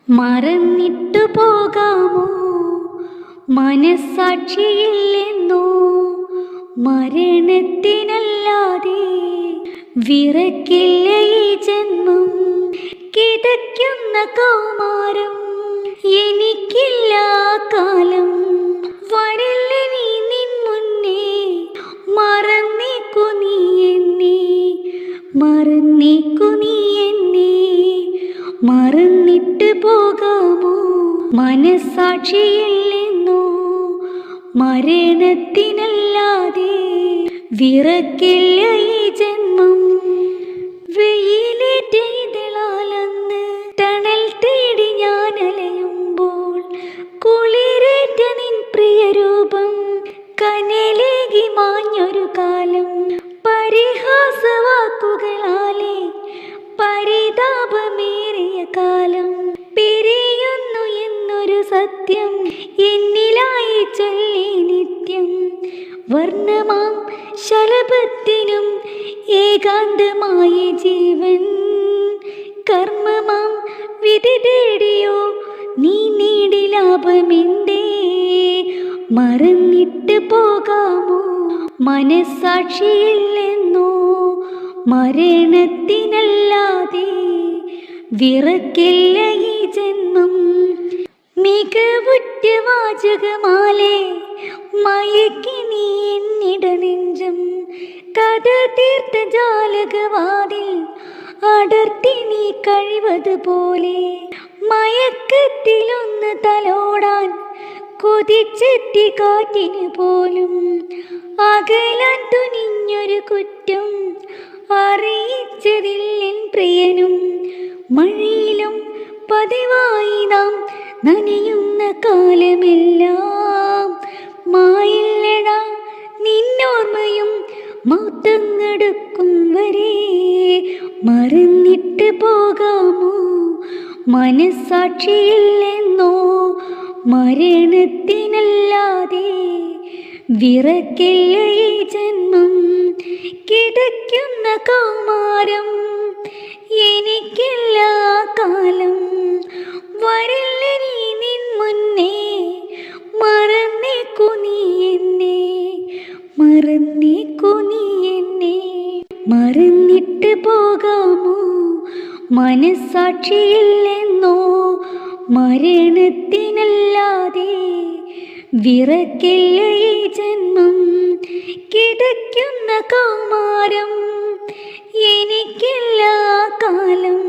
മറന്നിട്ടു പോകാമോ മനസ്സാക്ഷിയില്ലെന്നോ മരണത്തിനല്ലാതെ വിറക്കില്ല ഈ ജന്മം. കിതയ്ക്കുന്ന കൗമാരം എനിക്കില്ല കാലം. വരില്ല നീ നിൻ മുന്നേ, മറന്നേക്കു നീ എന്നെ, മറന്നേക്കു നീ എന്നെ. മറന്നിട്ട് പോകാമോ മനസ്സാക്ഷിയില്ലെന്നോ മരണത്തിനല്ലാതെ വിറക്കില്ല ഈ ജന്മം. വെയിലേറ്റ ഇതളാലന്ന് തണൽ തേടി ഞാൻ അലയുമ്പോൾ കുളിരേറ്റ നിൻ പ്രിയരൂപം കനലേകി മാഞ്ഞൊരു കാലം. പരിഹാസവാക്കുകളാലെ പരിതാപമേറിയ കാലം. പിരിയുന്നു എന്നൊരു സത്യം എന്നിലായി ചൊല്ലി നിത്യം. വർണ്ണമാം ശലഭത്തിനും ഏകാന്തമായ ജീവൻ. കർമ്മമാം വിധി തേടിയോ നീ നേടി ലാഭമെന്തേ. മറന്നിട്ട് പോകാമോ മനസ്സാക്ഷിയില്ലെന്നോ മരണത്തിനല്ലാതെ വിറക്കില്ല ഈ ജന്മം. മികവുറ്റ വാചകമാലേ മയക്കി നീ എന്നിട നെഞ്ചം. കഥ തീർത്ത ജാലകവാതിൽ അടർത്തി നീ കഴിവതുപോലെ. മയക്കത്തിലൊന്ന് തലോടാൻ കൊതിച്ചെത്തി കാറ്റിന് പോലും അകലാൻ തുനിഞ്ഞൊരു കുറ്റം അറിയിച്ചതില്ലെൻ പ്രിയനും. മഴയിലും പതിവായി നാം നനയുന്ന കാലമെല്ലാം മായില്ലടാ നിന്നോർമ്മയും മൗത്തങ്ങെടുക്കും വരെ. മറന്നിട്ട് പോകാമോ മനസ്സാക്ഷിയില്ലെന്നോ മരണത്തിനല്ലാതെ വിറക്കില്ല ഈ ജന്മം. കിടക്കുന്ന കൗമാരം എനിക്കില്ല കാലം. വരില്ല നീ നിൻ മുന്നേ, മറന്നേക്കു നീ എന്നെ, മറന്നേക്കു നീ എന്നെ. മറന്നിട്ട് പോകാമോ മനസ്സാക്ഷിയില്ലെന്നോ മരണത്തിനല്ലാതെ വിറക്കില്ല ഈ ജന്മം. കിടക്കുന്ന കൗമാരം എനിക്കില്ല കാലം.